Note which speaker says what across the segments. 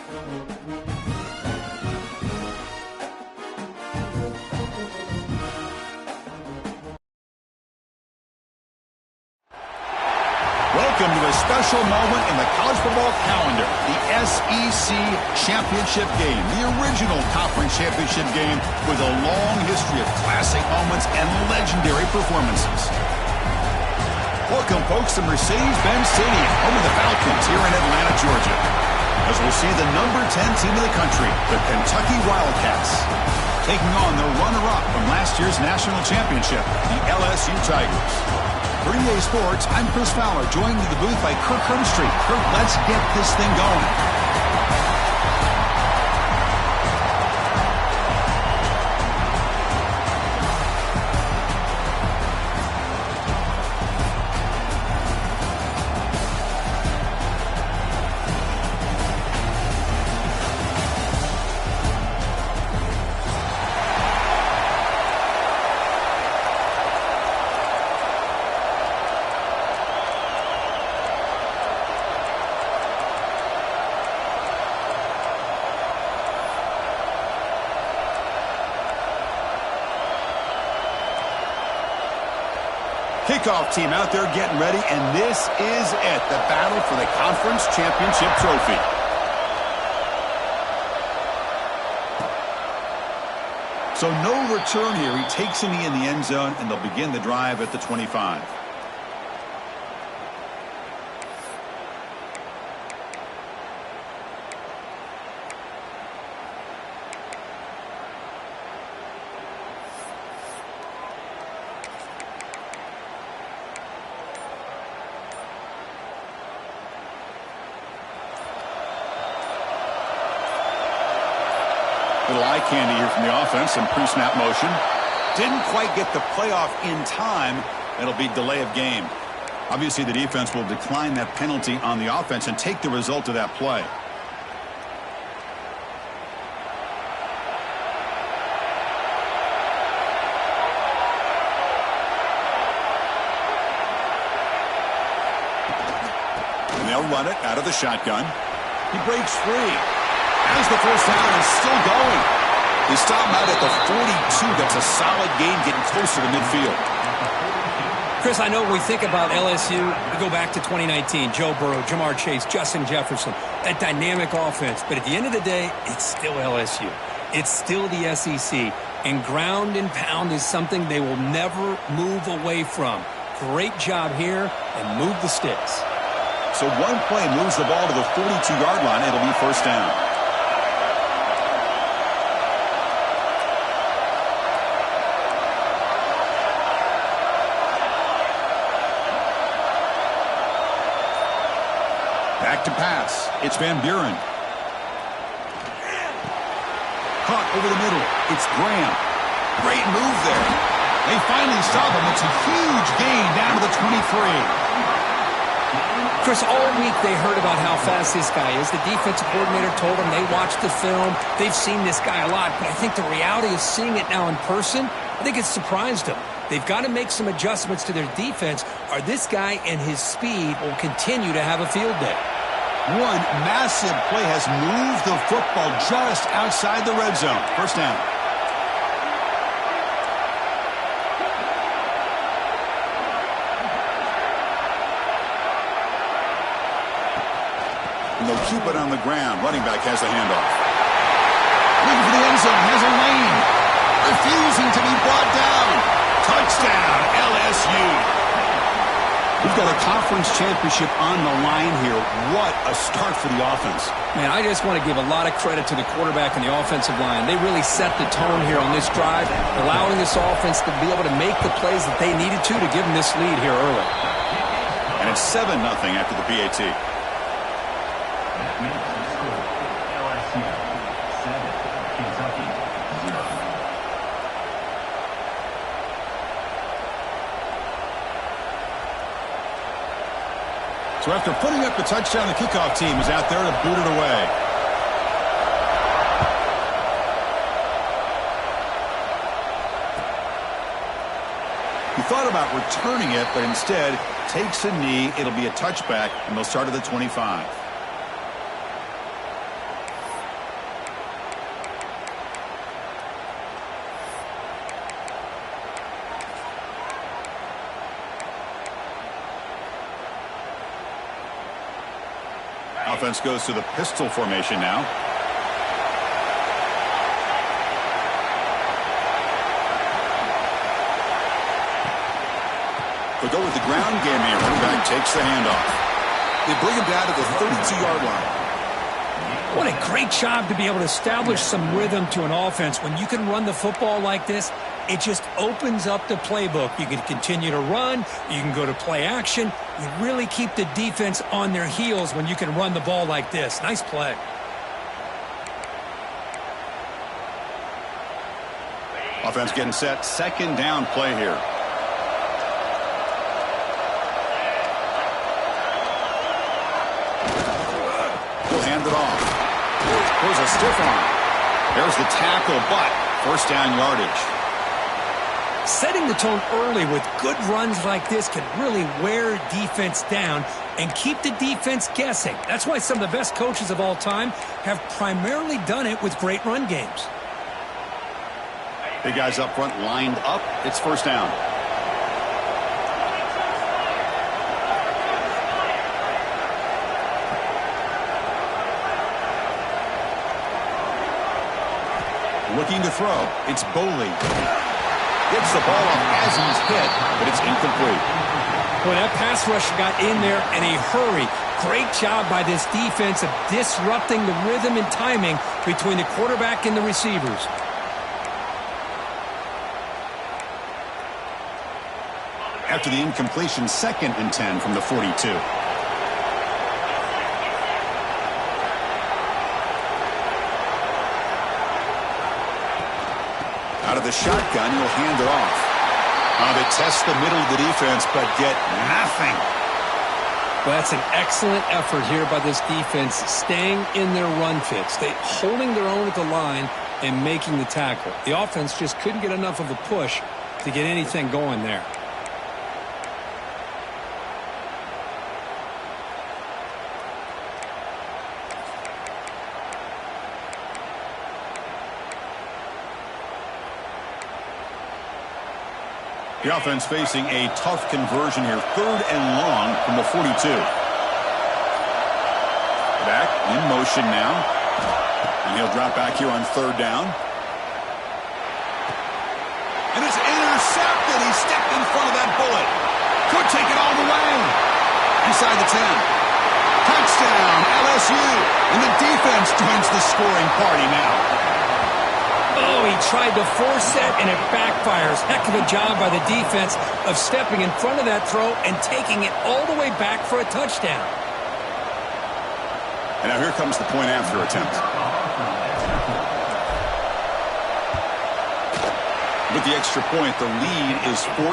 Speaker 1: Welcome to a special moment in the college football calendar, the SEC Championship Game, the original conference championship game with a long history of classic moments and legendary performances. Welcome, folks, to Mercedes-Benz Stadium, home of the Falcons here in Atlanta, Georgia, as we'll see the number 10 team in the country, the Kentucky Wildcats, taking on the runner-up from last year's national championship, the LSU Tigers. For EA Sports, I'm Chris Fowler, joined in the booth by Kirk Hermstreet. Kirk, let's get this thing going. Kickoff team out there getting ready, and this is it, the battle for the conference championship trophy. So no return here. He takes a knee in the end zone, and they'll begin the drive at the 25. Little eye candy here from the offense and pre-snap motion. Didn't quite get the playoff in time. It'll be delay of game. Obviously, the defense will decline that penalty on the offense and take the result of that play. And they'll run it out of the shotgun. He breaks free. Has the first down and still going. They stop him out at the 42. That's a solid gain, getting closer to midfield.
Speaker 2: Chris, I know when we think about LSU, we go back to 2019. Joe Burrow, Jamar Chase, Justin Jefferson, that dynamic offense. But at the end of the day, it's still LSU. It's still the SEC. And ground and pound is something they will never move away from. Great job here, and move the sticks.
Speaker 1: So one play moves the ball to the 42-yard line. It'll be first down. Back to pass. It's Van Buren. Caught over the middle. It's Graham. Great move there. They finally stop him. It's a huge gain down to the 23.
Speaker 2: Chris, all week they heard about how fast this guy is. The defensive coordinator told them they watched the film. They've seen this guy a lot. But I think the reality of seeing it now in person, I think it's surprised them. They've got to make some adjustments to their defense, or this guy and his speed will continue to have a field day.
Speaker 1: One massive play has moved the football just outside the red zone. First down. And they'll keep it on the ground. Running back has the handoff. Looking for the end zone. Has a lane. Refusing to be brought down. Touchdown, LSU. We've got a conference championship on the line here. What a start for the offense.
Speaker 2: Man, I just want to give a lot of credit to the quarterback and the offensive line. They really set the tone here on this drive, allowing this offense to be able to make the plays that they needed to give them this lead here early.
Speaker 1: And it's 7-0 after the PAT. So after putting up the touchdown, the kickoff team is out there to boot it away. He thought about returning it, but instead takes a knee. It'll be a touchback, and they'll start at the 25. Offense goes to the pistol formation now. They'll go with the ground game here. Running back takes the handoff. They bring him down to the 32-yard line.
Speaker 2: What a great job to be able to establish some rhythm to an offense. When you can run the football like this, it just opens up the playbook. You can continue to run. You can go to play action. You really keep the defense on their heels when you can run the ball like this. Nice play.
Speaker 1: Offense getting set. Second down play here. He'll hand it off. There's a stiff arm. There's the tackle, but first down yardage.
Speaker 2: Setting the tone early with good runs like this can really wear defense down and keep the defense guessing. That's why some of the best coaches of all time have primarily done it with great run games.
Speaker 1: Big guys up front lined up. It's first down. Looking to throw. It's Boley. Gets the ball off as he's hit, but it's incomplete.
Speaker 2: Boy, that pass rush got in there in a hurry. Great job by this defense of disrupting the rhythm and timing between the quarterback and the receivers.
Speaker 1: After the incompletion, 2nd and 10 from the 42. Out of the shotgun, he'll hand it off. They test the middle of the defense, but get nothing.
Speaker 2: Well, that's an excellent effort here by this defense, staying in their run fits. They holding their own at the line and making the tackle. The offense just couldn't get enough of a push to get anything going there.
Speaker 1: The offense facing a tough conversion here. 3rd and long from the 42. Back in motion now. And he'll drop back here on 3rd down. And it's intercepted. He stepped in front of that bullet. Could take it all the way. Inside the 10. Touchdown, LSU. And the defense joins the scoring party now.
Speaker 2: Oh, he tried to force that, and it backfires. Heck of a job by the defense of stepping in front of that throw and taking it all the way back for a touchdown.
Speaker 1: And now here comes the point after attempt. With the extra point, the lead is 14.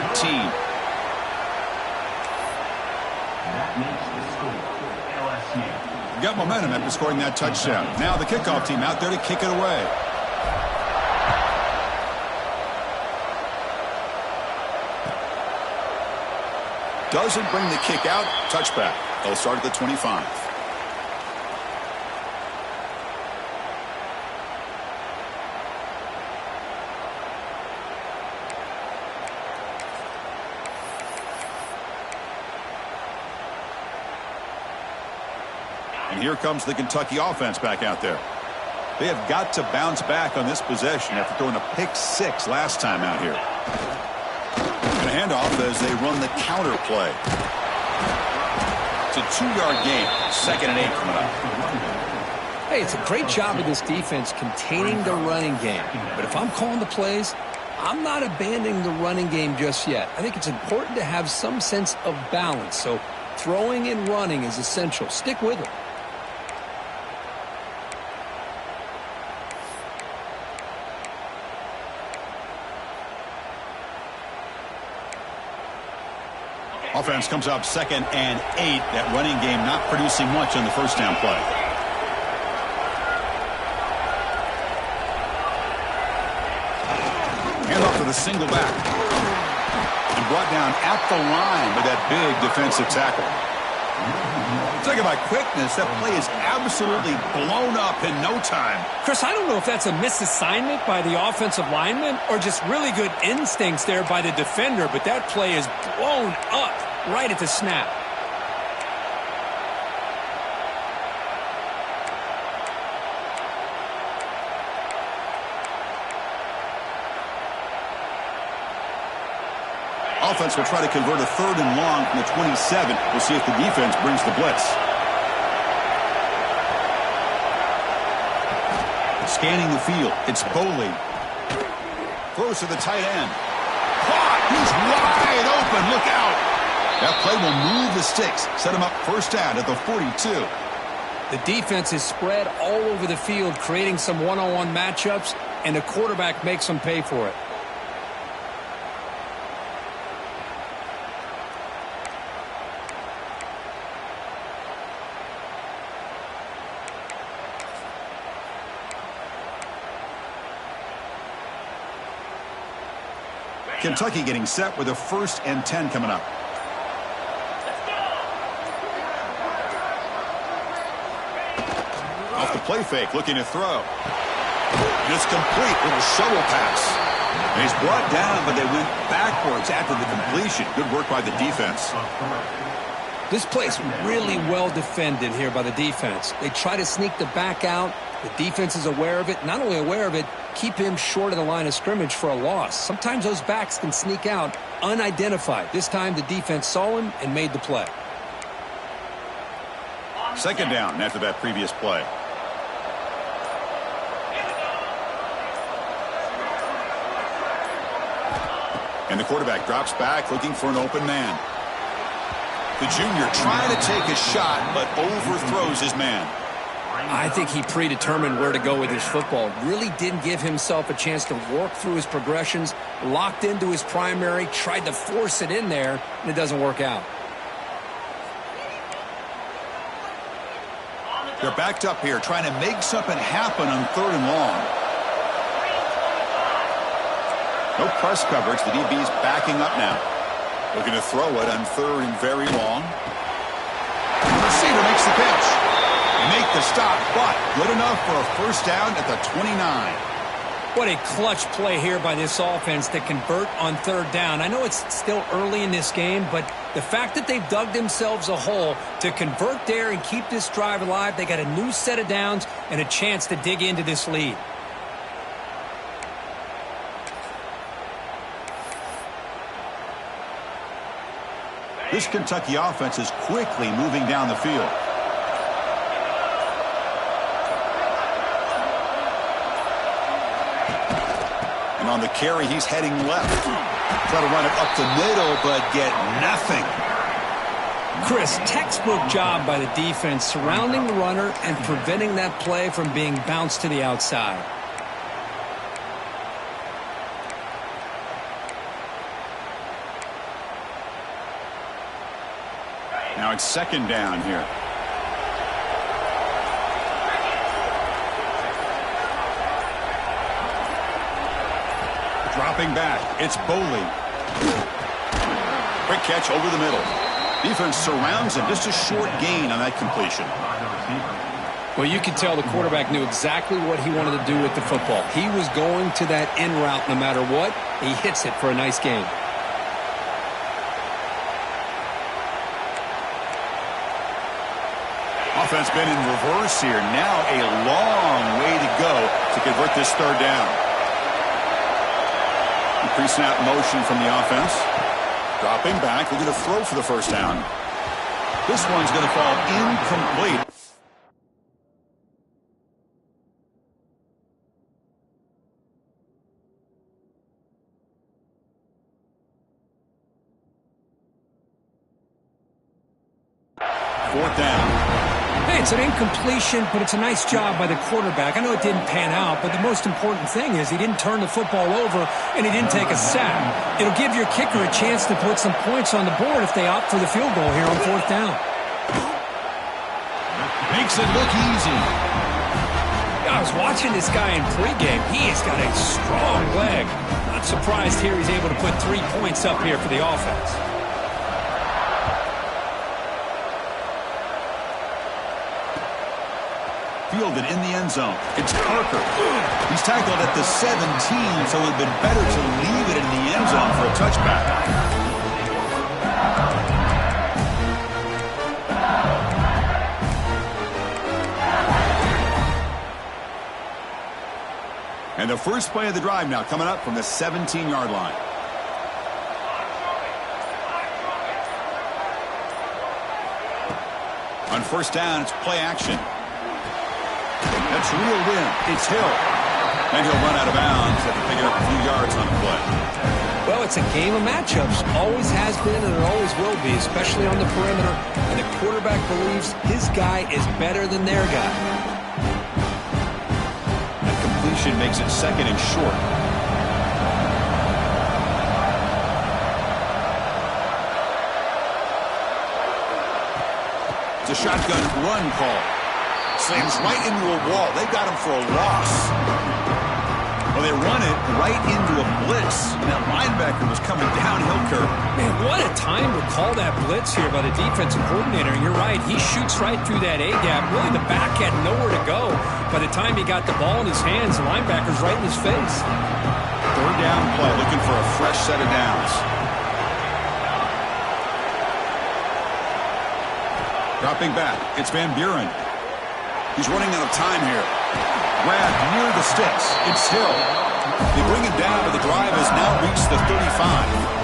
Speaker 1: Got momentum after scoring that touchdown. Now the kickoff team out there to kick it away. Doesn't bring the kick out. Touchback. They'll start at the 25. And here comes the Kentucky offense back out there. They have got to bounce back on this possession after throwing a pick 6 last time out here. Handoff as they run the counter play. It's a 2-yard gain. 2nd and 8 coming up.
Speaker 2: Hey, it's a great job of this defense containing the running game. But if I'm calling the plays, I'm not abandoning the running game just yet. I think it's important to have some sense of balance. So throwing and running is essential. Stick with it.
Speaker 1: Offense comes up 2nd and 8. That running game not producing much on the first down play. Hand off to the single back. And brought down at the line with that big defensive tackle. Talk about quickness. That play is absolutely blown up in no time.
Speaker 2: Chris, I don't know if that's a misassignment by the offensive lineman or just really good instincts there by the defender, but that play is blown up right at the snap.
Speaker 1: Offense will try to convert a 3rd and long from the 27. We'll see if the defense brings the blitz. Scanning the field, it's Boley. Throws to the tight end. Caught! He's wide open. Look out! That play will move the sticks. Set him up 1st down at the 42.
Speaker 2: The defense is spread all over the field, creating some one-on-one matchups, and the quarterback makes them pay for it.
Speaker 1: Kentucky getting set with a 1st and 10 coming up. Off the play fake, looking to throw. And it's complete. Little shovel pass. And he's brought down, but they went backwards after the completion. Good work by the defense.
Speaker 2: This play's really well defended here by the defense. They try to sneak the back out. The defense is aware of it. Not only aware of it, keep him short of the line of scrimmage for a loss. Sometimes those backs can sneak out unidentified. This time the defense saw him and made the play.
Speaker 1: 2nd down after that previous play. And the quarterback drops back looking for an open man. The junior trying to take a shot, but overthrows his man.
Speaker 2: I think he predetermined where to go with his football. Really didn't give himself a chance to work through his progressions. Locked into his primary, tried to force it in there, and it doesn't work out.
Speaker 1: They're backed up here, trying to make something happen on 3rd and long. No press coverage. The DB's backing up now. Looking to throw it on 3rd and very long. The receiver makes the catch. Make the stop, but good enough for a 1st down at the 29.
Speaker 2: What a clutch play here by this offense to convert on 3rd down. I know it's still early in this game, but the fact that they've dug themselves a hole to convert there and keep this drive alive, they got a new set of downs and a chance to dig into this lead.
Speaker 1: This Kentucky offense is quickly moving down the field. And on the carry, he's heading left. Try to run it up the middle, but get nothing.
Speaker 2: Chris, textbook job by the defense surrounding the runner and preventing that play from being bounced to the outside.
Speaker 1: Now it's 2nd down here. Dropping back, it's Boley. Quick catch over the middle. Defense surrounds him. Just a short gain on that completion.
Speaker 2: Well, you could tell the quarterback knew exactly what he wanted to do with the football. He was going to that in route no matter what. He hits it for a nice gain.
Speaker 1: Offense been in reverse here. Now a long way to go to convert this 3rd down. Pre-snap motion from the offense. Dropping back. We're going to throw for the 1st down. This one's going to fall incomplete. Fourth down.
Speaker 2: Hey, it's an incompletion, but it's a nice job by the quarterback. I know it didn't pan out, but the most important thing is he didn't turn the football over and he didn't take a sack. It'll give your kicker a chance to put some points on the board if they opt for the field goal here on 4th down.
Speaker 1: Makes it look easy.
Speaker 2: I was watching this guy in pregame. He has got a strong leg. Not surprised here he's able to put 3 points up here for the offense.
Speaker 1: Fielded in the end zone. It's Parker. He's tackled at the 17, so it would have been better to leave it in the end zone for a touchback. And the first play of the drive now coming up from the 17-yard line. On first down, it's play action. That's reeled in. It's Hill. And he'll run out of bounds after picking up a few yards on the play.
Speaker 2: Well, it's a game of matchups. Always has been and it always will be, especially on the perimeter. And the quarterback believes his guy is better than their guy.
Speaker 1: That completion makes it second and short. It's a shotgun run call. Slams right into a wall. They got him for a loss. Well, they run it right into a blitz. And that linebacker was coming downhill curve.
Speaker 2: Man, what a time to call that blitz here by the defensive coordinator. And you're right, he shoots right through that A-gap. Really, the back had nowhere to go. By the time he got the ball in his hands, the linebacker's right in his face.
Speaker 1: Third down play, looking for a fresh set of downs. Dropping back, it's Van Buren. He's running out of time here. Grab near the sticks. It's Hill. They bring it down, but the drive has now reached the 35.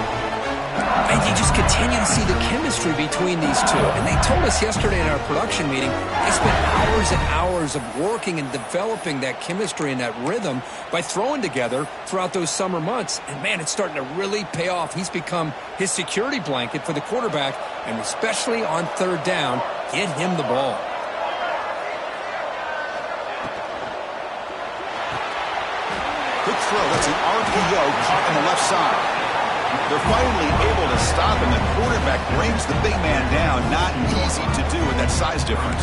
Speaker 2: And you just continue to see the chemistry between these two. And they told us yesterday in our production meeting, they spent hours and hours of working and developing that chemistry and that rhythm by throwing together throughout those summer months. And, man, it's starting to really pay off. He's become his security blanket for the quarterback, and especially on third down, get him the ball.
Speaker 1: Quick throw. That's an RPO caught on the left side. They're finally able to stop him. The quarterback brings the big man down. Not easy to do with that size difference.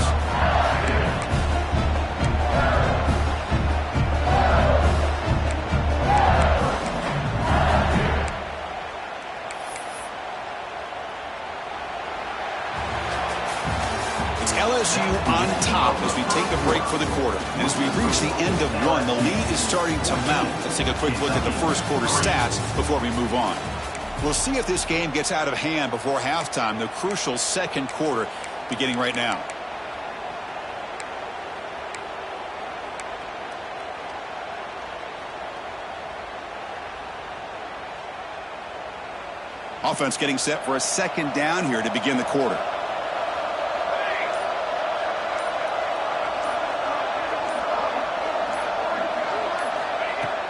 Speaker 1: It's LSU on top as we take a break for the quarter. And as we reach the end of one, the lead is starting to mount. Let's take a quick look at the first quarter stats before we move on. We'll see if this game gets out of hand before halftime, the crucial second quarter beginning right now. Offense getting set for a second down here to begin the quarter.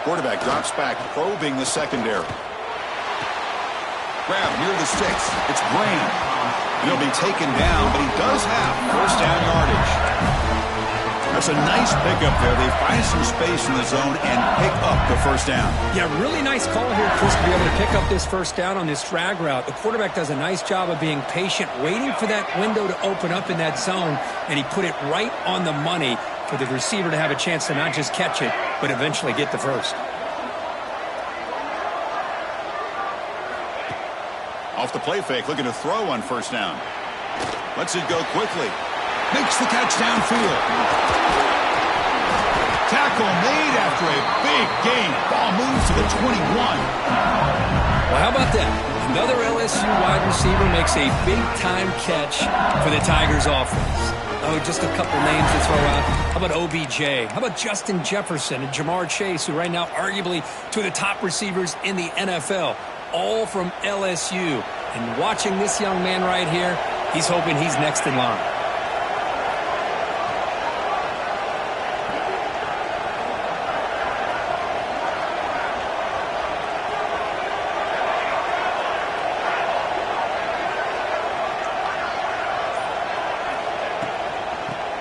Speaker 1: Quarterback drops back, probing the secondary. Grab near the sticks. It's Graham. And he'll be taken down, but he does have first down yardage. That's a nice pickup there. They find some space in the zone and pick up the first down.
Speaker 2: Yeah, really nice call here, Chris, to be able to pick up this first down on this drag route. The quarterback does a nice job of being patient, waiting for that window to open up in that zone, and he put it right on the money for the receiver to have a chance to not just catch it, but eventually get the first.
Speaker 1: Off the play fake, looking to throw on first down. Lets it go quickly. Makes the catch downfield. Tackle made after a big gain. Ball moves to the 21.
Speaker 2: Well, how about that? Another LSU wide receiver makes a big-time catch for the Tigers offense. Oh, just a couple names to throw out. How about OBJ? How about Justin Jefferson and Jamar Chase, who right now arguably two of the top receivers in the NFL, all from LSU. And watching this young man right here, he's hoping he's next in line.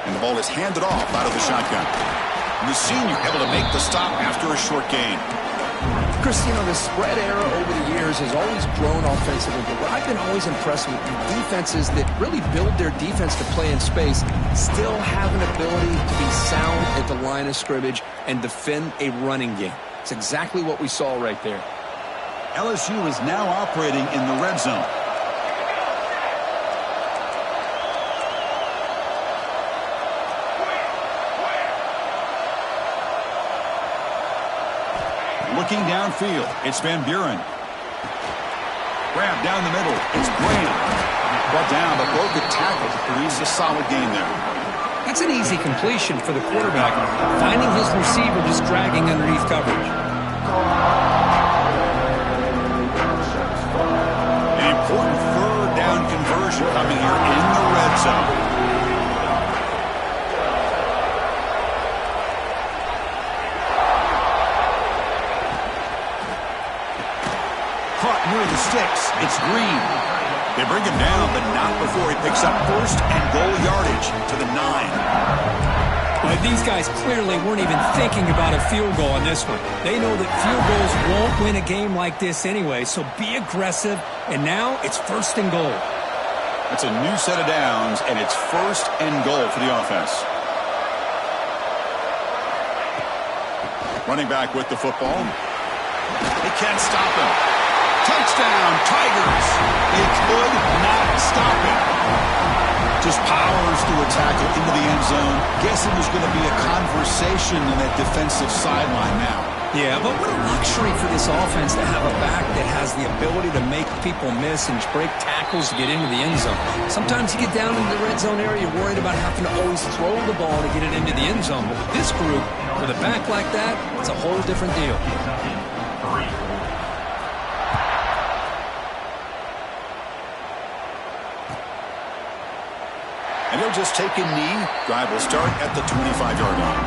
Speaker 1: And the ball is handed off out of the shotgun. And the senior able to make the stop after a short gain.
Speaker 2: Chris, you know, the spread era over the years has always grown offensively, but what I've been always impressed with the defenses that really build their defense to play in space still have an ability to be sound at the line of scrimmage and defend a running game. It's exactly what we saw right there.
Speaker 1: LSU is now operating in the red zone. Looking downfield, it's Van Buren. Grab down the middle, it's Graham. Brought down, but broke a tackle to produce a solid gain there.
Speaker 2: That's an easy completion for the quarterback, finding his receiver just dragging underneath coverage.
Speaker 1: An important third down conversion coming here in the red zone. caught near the sticks. It's Green. They bring him down, but not before he picks up first and goal yardage to the 9.
Speaker 2: Well, these guys clearly weren't even thinking about a field goal on this one. They know that field goals won't win a game like this anyway, so be aggressive, and now it's first and goal.
Speaker 1: It's a new set of downs, and it's first and goal for the offense. Running back with the football. They can't stop him. Touchdown, Tigers. They could not stop him. Just powers through a tackle into the end zone. Guessing there's going to be a conversation on that defensive sideline now.
Speaker 2: Yeah, but what a luxury for this offense to have a back that has the ability to make people miss and break tackles to get into the end zone. Sometimes you get down into the red zone area, you're worried about having to always throw the ball to get it into the end zone. But with this group, with a back like that, it's a whole different deal.
Speaker 1: And he'll just take a knee. Drive will start at the 25-yard line.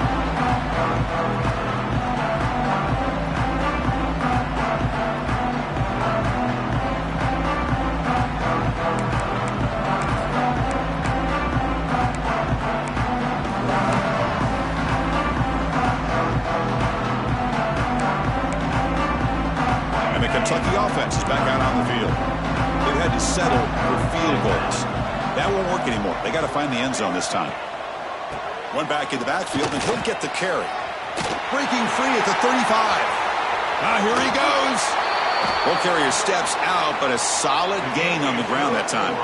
Speaker 1: And the Kentucky offense is back out on the field. They've had to settle for field goals. That won't work anymore. They got to find the end zone this time. One back in the backfield, and he'll get the carry. Breaking free at the 35. Here he goes. Ball carrier steps out, but a solid gain on the ground that time.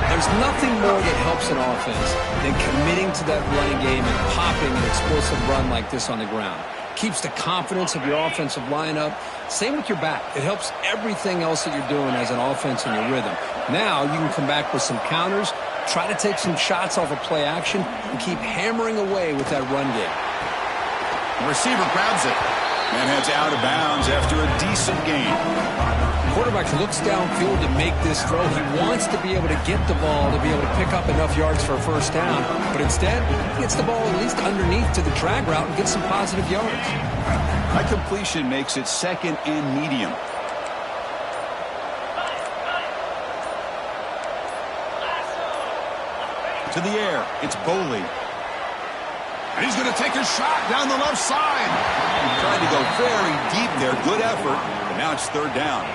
Speaker 2: There's nothing more that helps an offense than committing to that running game and popping an explosive run like this on the ground. Keeps the confidence of your offensive lineup. Same with your back. It helps everything else that you're doing as an offense in your rhythm. Now you can come back with some counters, try to take some shots off of play action, and keep hammering away with that run game.
Speaker 1: The receiver grabs it and heads out of bounds after a decent gain.
Speaker 2: Quarterback looks downfield to make this throw. He wants to be able to get the ball to be able to pick up enough yards for a first down, but instead he gets the ball at least underneath to the drag route and gets some positive yards.
Speaker 1: That completion makes it second and medium. To the air, it's Boley. And he's going to take a shot down the left side. He tried to go very deep there. Good effort, but now it's third down.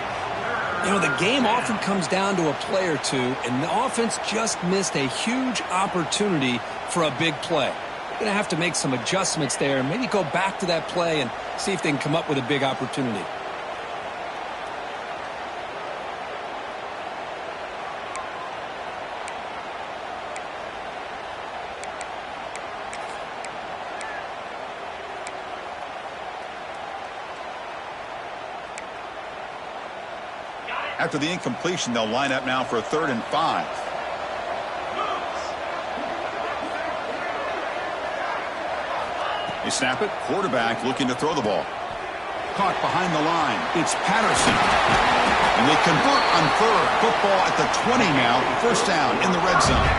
Speaker 2: You know, the game often comes down to a play or two, and the offense just missed a huge opportunity for a big play. They're going to have to make some adjustments there and maybe go back to that play and see if they can come up with a big opportunity.
Speaker 1: After the incompletion, they'll line up now for a 3rd and 5. They snap it. Quarterback looking to throw the ball. Caught behind the line. It's Patterson. And they convert on 3rd. Football at the 20 now. First down in the red zone.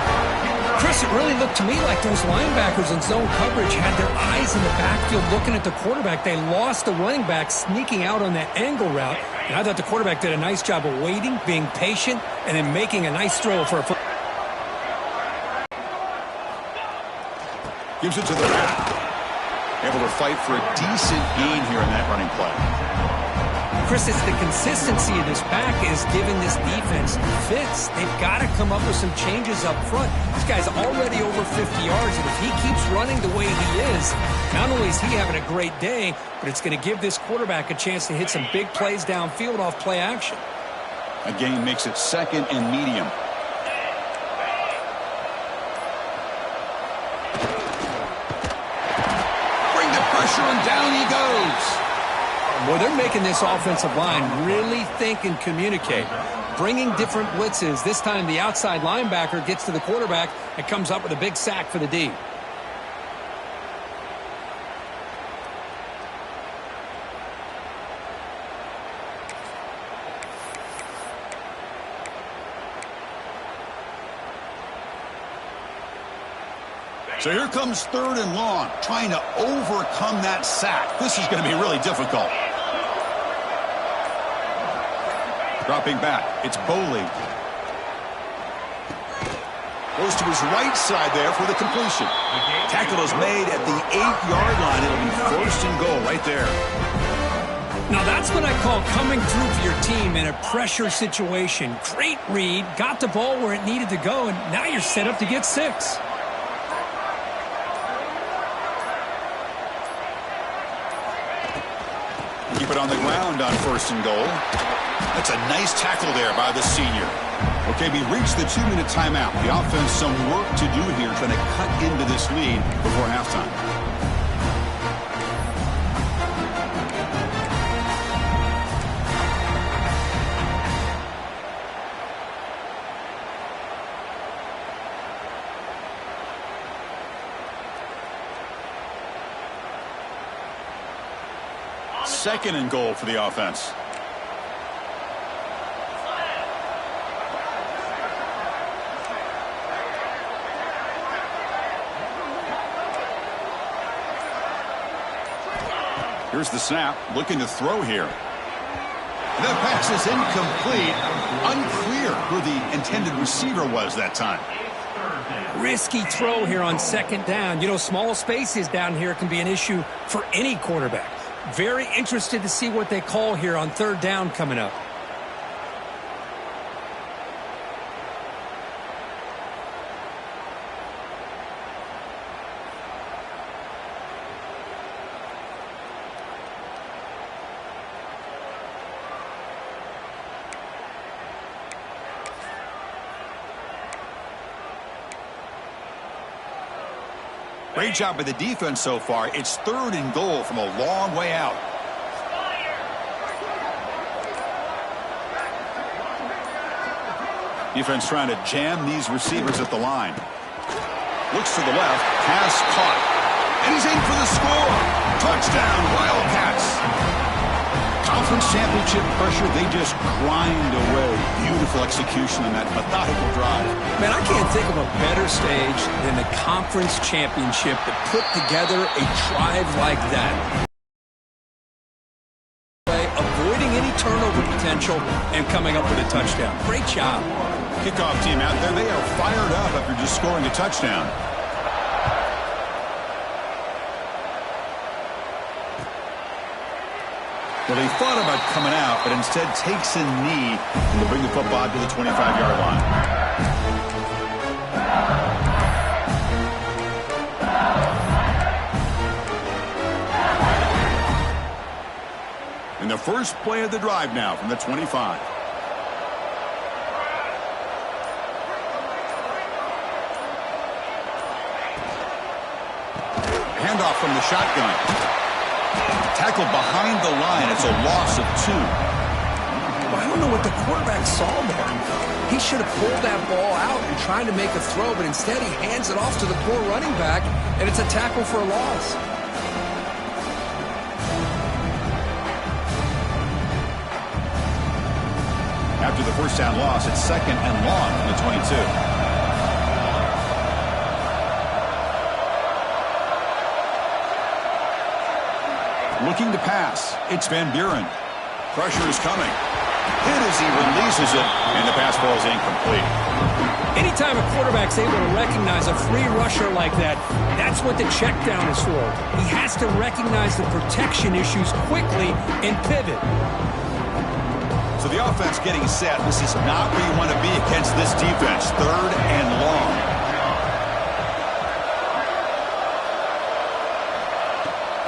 Speaker 2: Chris, it really looked to me like those linebackers in zone coverage had their eyes in the backfield looking at the quarterback. They lost the running back sneaking out on that angle route. And I thought the quarterback did a nice job of waiting, being patient, and then making a nice throw for a foot.
Speaker 1: Gives it to the back. Able to fight for a decent gain here in that running play.
Speaker 2: Chris, it's the consistency of this back is giving this defense fits. They've got to come up with some changes up front. This guy's already over 50 yards, and if he keeps running the way he is, not only is he having a great day, but it's going to give this quarterback a chance to hit some big plays downfield off play action.
Speaker 1: A gain makes it 2nd and medium. Bring the pressure, and down he goes.
Speaker 2: Boy, they're making this offensive line really think and communicate. Bringing different blitzes. This time the outside linebacker gets to the quarterback and comes up with a big sack for the D.
Speaker 1: So here comes 3rd and long, trying to overcome that sack. This is going to be really difficult. Dropping back, it's Boley. Goes to his right side there for the completion. Tackle is made at the 8-yard line. It'll be first and goal right there.
Speaker 2: Now that's what I call coming through for your team in a pressure situation. Great read, got the ball where it needed to go, and now you're set up to get 6.
Speaker 1: Keep it on the ground on first and goal. That's a nice tackle there by the senior. Okay, we reached the 2-minute timeout. The offense some work to do here trying to cut into this lead before halftime. Second and goal for the offense. Here's the snap, looking to throw here. The pass is incomplete. Unclear who the intended receiver was that time.
Speaker 2: Risky throw here on second down. You know, small spaces down here can be an issue for any quarterback. Very interested to see what they call here on third down coming up.
Speaker 1: Great job by the defense so far. It's third and goal from a long way out. Defense trying to jam these receivers at the line. Looks to the left. Pass caught. And he's in for the score. Touchdown, Wildcats. Conference championship pressure, they just grind away. Beautiful execution in that methodical drive.
Speaker 2: Man, I can't think of a better stage than the conference championship to put together a drive like that. Avoiding any turnover potential and coming up with a touchdown. Great job.
Speaker 1: Kickoff team out there, they are fired up after just scoring a touchdown. Well, they thought about coming out, but instead takes a knee and to bring the football to the 25-yard line. And the first play of the drive now from the 25. Handoff from the shotgun. Tackled behind the line. It's a loss of 2.
Speaker 2: Well, I don't know what the quarterback saw there. He should have pulled that ball out and tried to make a throw, but instead he hands it off to the poor running back, and it's a tackle for a loss.
Speaker 1: After the first down loss, it's second and long from the 22. Looking to pass. It's Van Buren. Pressure is coming. Hit as he releases it, and the pass ball is incomplete.
Speaker 2: Anytime a quarterback's able to recognize a free rusher like that, that's what the check down is for. He has to recognize the protection issues quickly and pivot.
Speaker 1: So the offense getting set. This is not where you want to be against this defense. Third and long.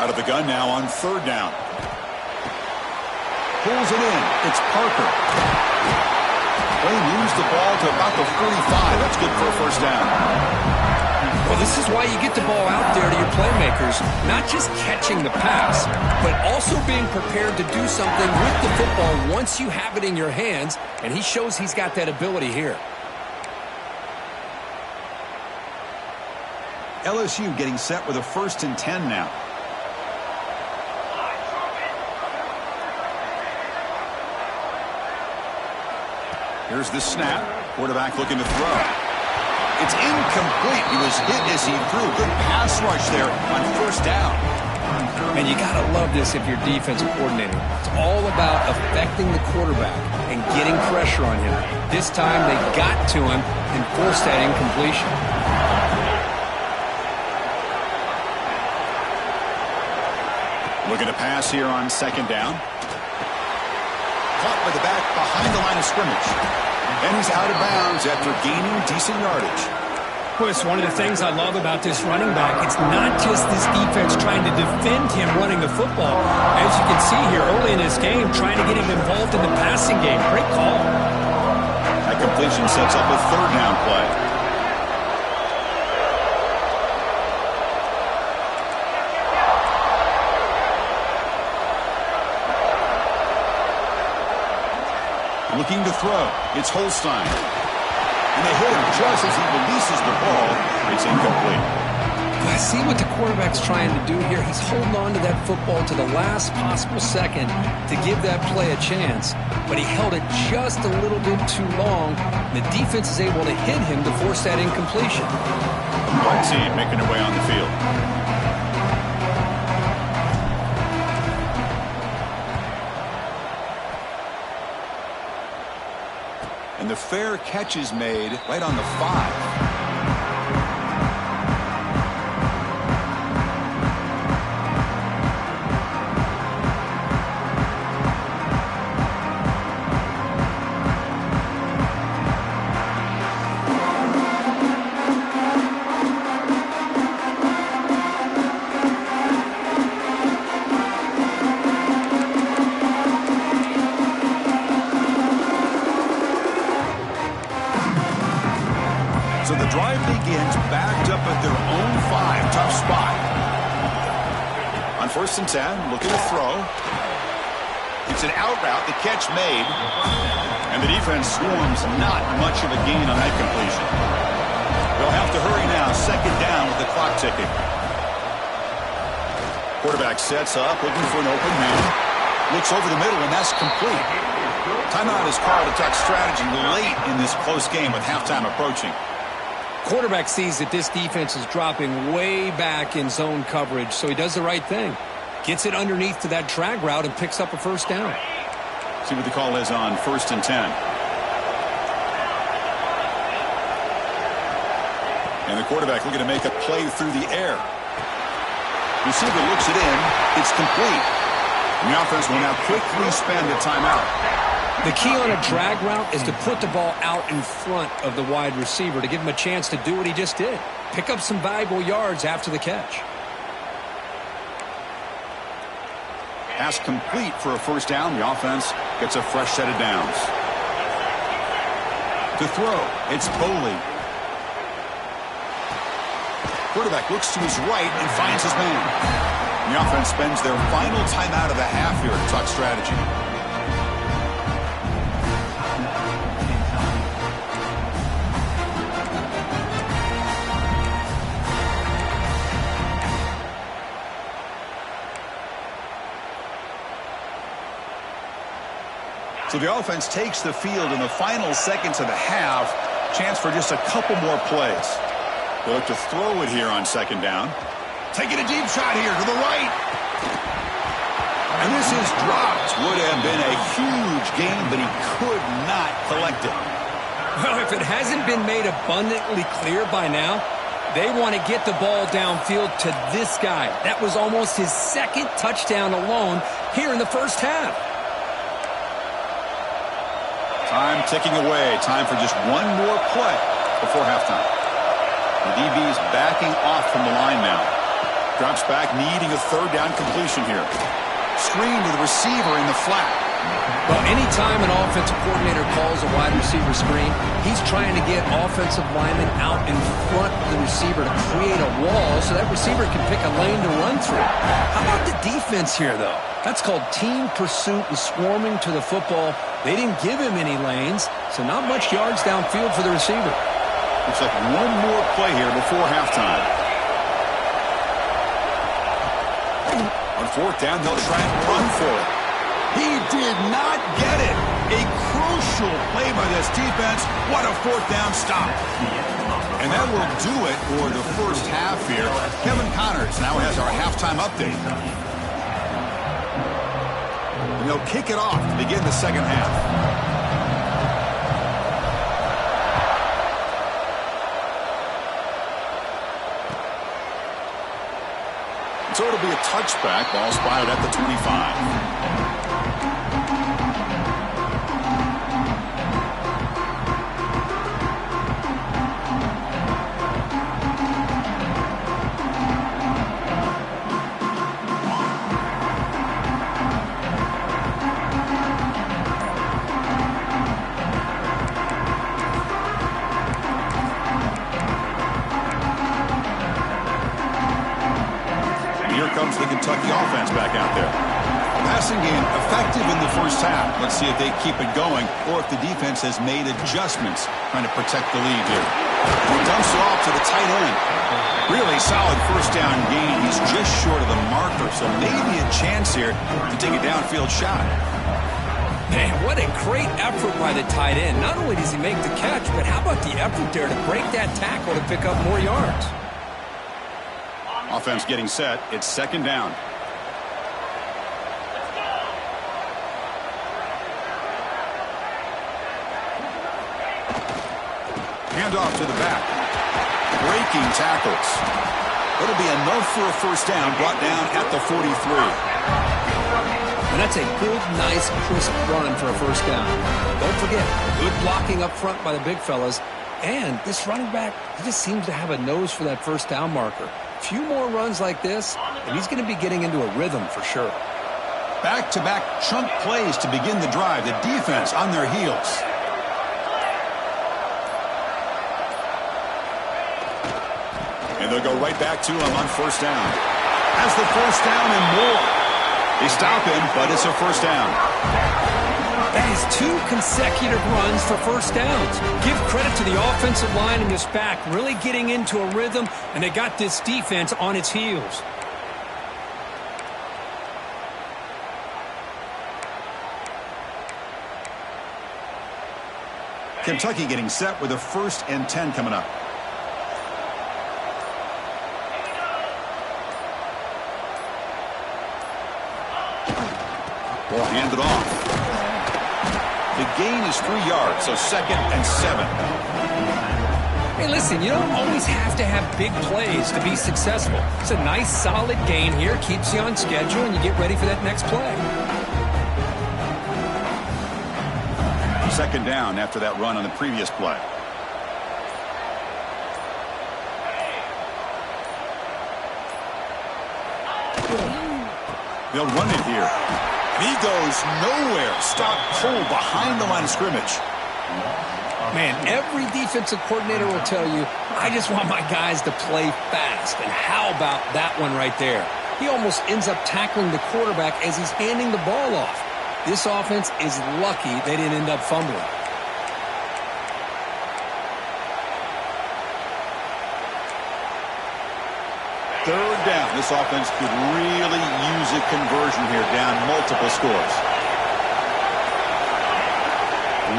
Speaker 1: Out of the gun now on third down. Pulls it in. It's Parker. They moves the ball to about the 45. That's good for a first down.
Speaker 2: Well, this is why you get the ball out there to your playmakers, not just catching the pass, but also being prepared to do something with the football once you have it in your hands, and he shows he's got that ability here.
Speaker 1: LSU getting set with a 1st and 10 now. Here's the snap. Quarterback looking to throw. It's incomplete. He was hit as he threw. Good pass rush there on first down.
Speaker 2: Man, you got to love this if you're defensive coordinator. It's all about affecting the quarterback and getting pressure on him. This time they got to him and forced that incompletion.
Speaker 1: Looking to pass here on second down. Caught by the back behind the line of scrimmage. And he's out of bounds after gaining decent yardage.
Speaker 2: Well, it's one of the things I love about this running back. It's not just this defense trying to defend him running the football. As you can see here early in this game, trying to get him involved in the passing game. Great call.
Speaker 1: That completion sets up a third down play. Looking to throw. It's Holstein. And they hit him just as he releases the ball. It's incomplete.
Speaker 2: I see what the quarterback's trying to do here. He's holding on to that football to the last possible second to give that play a chance. But he held it just a little bit too long. The defense is able to hit him to force that incompletion.
Speaker 1: One team making their way on the field. And the fair catch is made right on the 5. So the drive begins backed up at their own 5. Tough spot. On 1st and 10, looking to throw. It's an out route, the catch made. And the defense swarms not much of a gain on that completion. They'll have to hurry now, second down with the clock ticking. Quarterback sets up, looking for an open man. Looks over the middle, and that's complete. Timeout is called to talk strategy late in this close game with halftime approaching.
Speaker 2: Quarterback sees that this defense is dropping way back in zone coverage, so he does the right thing. Gets it underneath to that drag route and picks up a first down.
Speaker 1: See what the call is on 1st and 10. And the quarterback looking to make a play through the air. Receiver looks it in. It's complete. And the offense will now quickly spend a timeout.
Speaker 2: The key on a drag route is to put the ball out in front of the wide receiver to give him a chance to do what he just did. Pick up some valuable yards after the catch.
Speaker 1: Pass complete for a first down. The offense gets a fresh set of downs. To throw, it's Boley. Quarterback looks to his right and finds his man. The offense spends their final timeout of the half here to talk strategy. So the offense takes the field in the final seconds of the half. Chance for just a couple more plays. They look to throw it here on second down. Taking a deep shot here to the right. And this is dropped. Would have been a huge gain, but he could not collect it.
Speaker 2: Well, if it hasn't been made abundantly clear by now, they want to get the ball downfield to this guy. That was almost his second touchdown alone here in the first half.
Speaker 1: Time ticking away. Time for just one more play before halftime. The DB's backing off from the line now. Drops back, needing a third down completion here. Screen to the receiver in the flat.
Speaker 2: Well, anytime an offensive coordinator calls a wide receiver screen, he's trying to get offensive linemen out in front of the receiver to create a wall so that receiver can pick a lane to run through. How about the defense here, though? That's called team pursuit and swarming to the football. They didn't give him any lanes, so not much yards downfield for the receiver.
Speaker 1: Looks like one more play here before halftime. On fourth down, they'll try and run for it. He did not get it. A crucial play by this defense. What a fourth down stop. And that will do it for the first half here. Kevin Connors now has our halftime update. And they'll kick it off to begin the second half. So it'll be a touchback. Ball spotted at the 25. Comes the Kentucky offense back out there. Passing game effective in the first half. Let's see if they keep it going or if the defense has made adjustments trying to protect the lead here. He dumps it off to the tight end. Really solid first down gain. He's just short of the marker, so maybe a chance here to take a downfield shot.
Speaker 2: Man, what a great effort by the tight end. Not only does he make the catch, but how about the effort there to break that tackle to pick up more yards?
Speaker 1: Offense getting set. It's second down. Handoff to the back. Breaking tackles. It'll be enough for a first down, brought down at the 43.
Speaker 2: And that's a good, nice, crisp run for a first down. Don't forget, good blocking up front by the big fellas. And this running back, he just seems to have a nose for that first down marker. A few more runs like this, and he's going to be getting into a rhythm for sure.
Speaker 1: Back-to-back chunk plays to begin the drive. The defense on their heels. And they'll go right back to him on first down. Has the first down and more. They stop him, but it's a first down.
Speaker 2: That is 2 consecutive runs for first downs. Give credit to the offensive line and this back really getting into a rhythm, and they got this defense on its heels.
Speaker 1: Kentucky getting set with a 1st and 10 coming up. Ball handed off. The gain is 3 yards, so 2nd and 7.
Speaker 2: Hey, listen, you don't always have to have big plays to be successful. It's a nice, solid gain here, keeps you on schedule, and you get ready for that next play.
Speaker 1: 2nd down after that run on the previous play. They'll run it here. And he goes nowhere. Stop cold behind the line of scrimmage.
Speaker 2: Man, every defensive coordinator will tell you, I just want my guys to play fast. And how about that one right there? He almost ends up tackling the quarterback as he's handing the ball off. This offense is lucky they didn't end up fumbling.
Speaker 1: Third down. This offense could really use a conversion here, down multiple scores.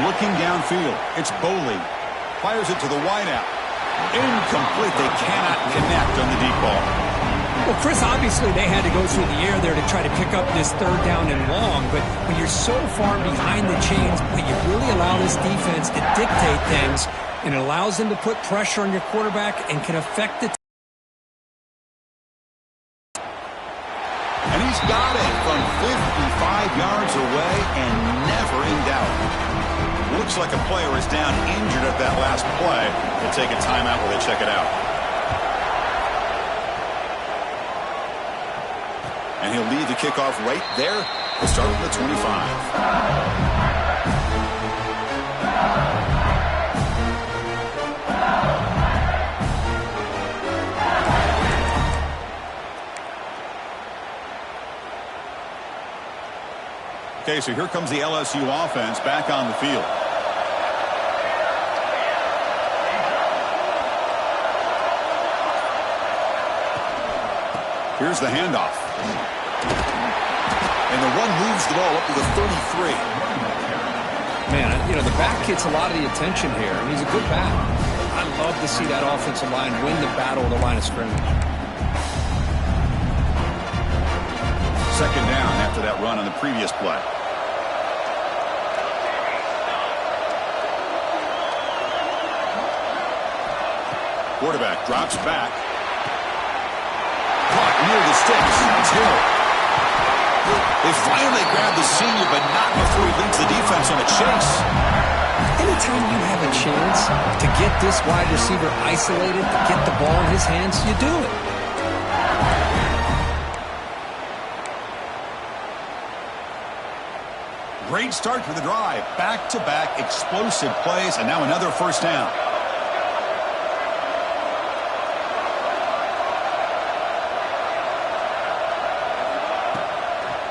Speaker 1: Looking downfield. It's Boley. Fires it to the wideout. Incomplete. They cannot connect on the deep ball.
Speaker 2: Well, Chris, obviously they had to go through the air there to try to pick up this 3rd down and long, but when you're so far behind the chains, you really allow this defense to dictate things, and it allows them to put pressure on your quarterback and can affect the
Speaker 1: And he's got it from 55 yards away and never in doubt. Looks like a player is down injured at that last play. They'll take a timeout while they check it out. And he'll lead the kickoff right there. He'll start with the 25. Okay, so here comes the LSU offense back on the field. Here's the handoff. And the run moves the ball up to the 33.
Speaker 2: Man, you know, the back gets a lot of the attention here, and he's a good back. I love to see that offensive line win the battle of the line of scrimmage.
Speaker 1: 2nd down after that run on the previous play. Quarterback drops back. Caught near the sticks. It's Hill. They finally grabbed the senior, but not before he leads the defense on a chase.
Speaker 2: Anytime you have a chance to get this wide receiver isolated, to get the ball in his hands, you do it.
Speaker 1: Great start to the drive. Back-to-back explosive plays, and now another first down.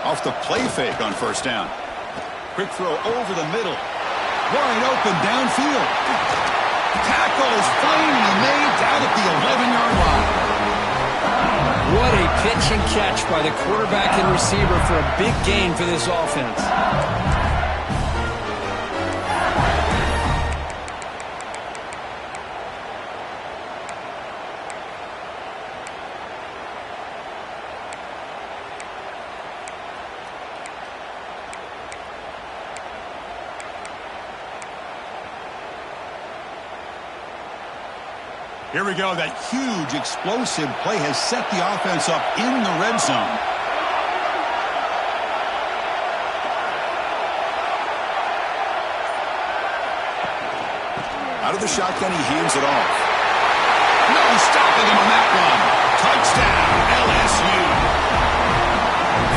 Speaker 1: Off the play fake on first down. Quick throw over the middle. Wide open downfield. Tackle is finally made down at the 11-yard line.
Speaker 2: What a pitch and catch by the quarterback and receiver for a big gain for this offense.
Speaker 1: Here we go. That huge explosive play has set the offense up in the red zone. Out of the shotgun, he hands it off. No stopping him on that one. Touchdown, LSU.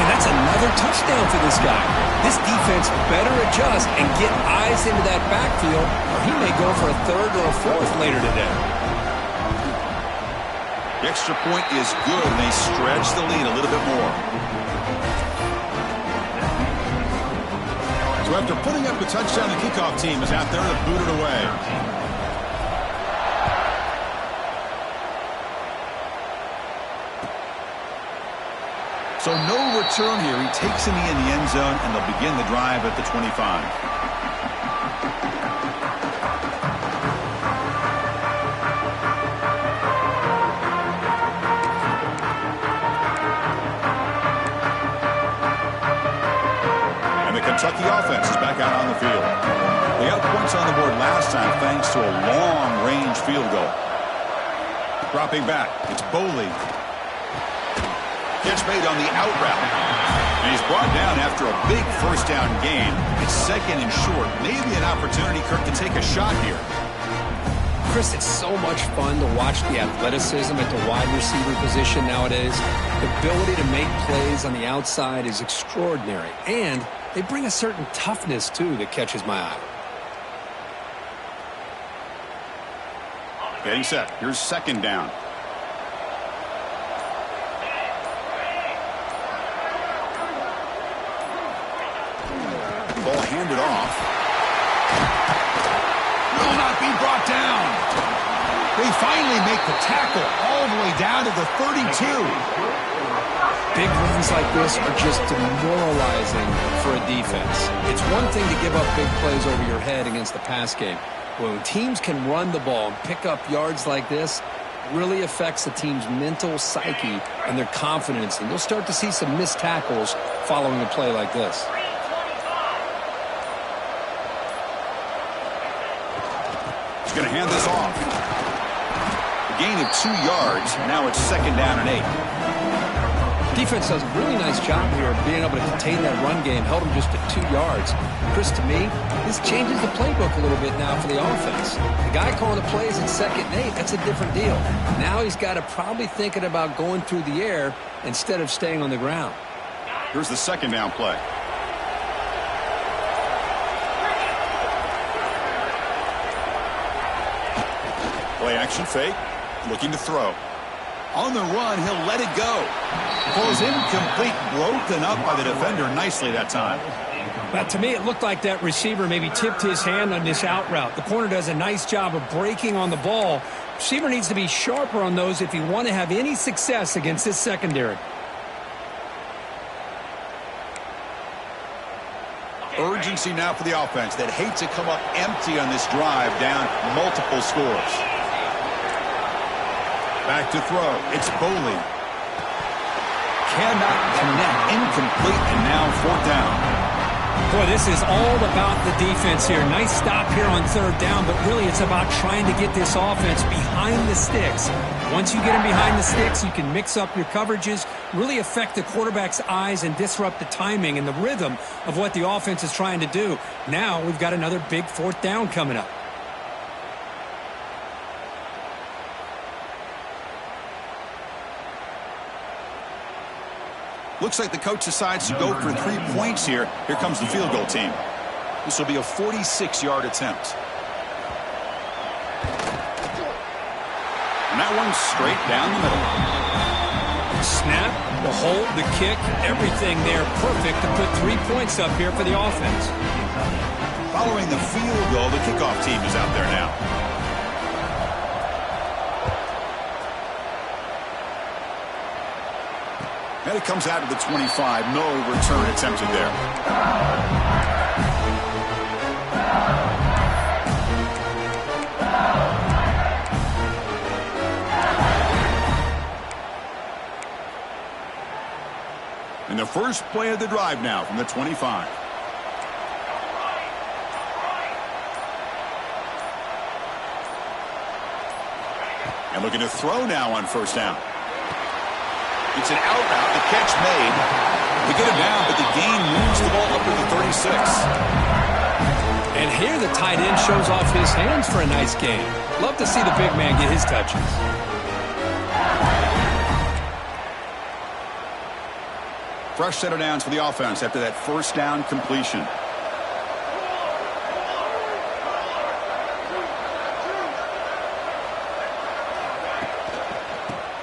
Speaker 2: Man, that's another touchdown for this guy. This defense better adjust and get eyes into that backfield, or he may go for a third or a fourth later today.
Speaker 1: The extra point is good, and they stretch the lead a little bit more. So after putting up a touchdown, the kickoff team is out there to boot it away. So no return here. He takes in the end zone, and they'll begin the drive at the 25. Kentucky offense is back out on the field. They got points on the board last time thanks to a long-range field goal. Dropping back, it's Boley. Catch made on the out route. And he's brought down after a big first down gain. It's second and short. Maybe an opportunity, Kirk, to take a shot here.
Speaker 2: Chris, it's so much fun to watch the athleticism at the wide receiver position nowadays. The ability to make plays on the outside is extraordinary. And they bring a certain toughness, too, that catches my eye.
Speaker 1: Getting set. Here's second down. Ball handed off. Will not be brought down. They finally make the tackle all the way down to the 32.
Speaker 2: Big runs like this are just demoralizing for a defense. It's one thing to give up big plays over your head against the pass game. When teams can run the ball and pick up yards like this, it really affects the team's mental psyche and their confidence. And you'll start to see some missed tackles following a play like this.
Speaker 1: He's going to hand this off. A gain of 2 yards. Now it's second down and 8.
Speaker 2: Defense does a really nice job here of being able to contain that run game, held them just at 2 yards. Chris, to me, this changes the playbook a little bit now for the offense. The guy calling the plays at second and 8, that's a different deal. Now he's got to probably thinking about going through the air instead of staying on the ground.
Speaker 1: Here's the second down play. Play action fake, looking to throw. On the run, he'll let it go. Pulls incomplete, broken up by the defender nicely that time.
Speaker 2: But to me, it looked like that receiver maybe tipped his hand on this out route. The corner does a nice job of breaking on the ball. Receiver needs to be sharper on those if you want to have any success against this secondary.
Speaker 1: Urgency now for the offense that hate to come up empty on this drive down multiple scores. Back to throw. It's Boley. Cannot connect incomplete, and now fourth down.
Speaker 2: Boy, this is all about the defense here. Nice stop here on third down, but really it's about trying to get this offense behind the sticks. Once you get them behind the sticks, you can mix up your coverages, really affect the quarterback's eyes and disrupt the timing and the rhythm of what the offense is trying to do. Now we've got another big fourth down coming up.
Speaker 1: Looks like the coach decides to go for 3 points here. Here comes the field goal team. This will be a 46-yard attempt. And that one's straight down the middle.
Speaker 2: Snap, the hold, the kick, everything there perfect to put 3 points up here for the offense.
Speaker 1: Following the field goal, the kickoff team is out there now. And it comes out to the 25. No return attempted there. And the first play of the drive now from the 25. And looking to throw now on first down. It's an out route, the catch made. They get it down, but the gain moves the ball up to the 36.
Speaker 2: And here the tight end shows off his hands for a nice game. Love to see the big man get his touches.
Speaker 1: Fresh set of downs for the offense after that first down completion.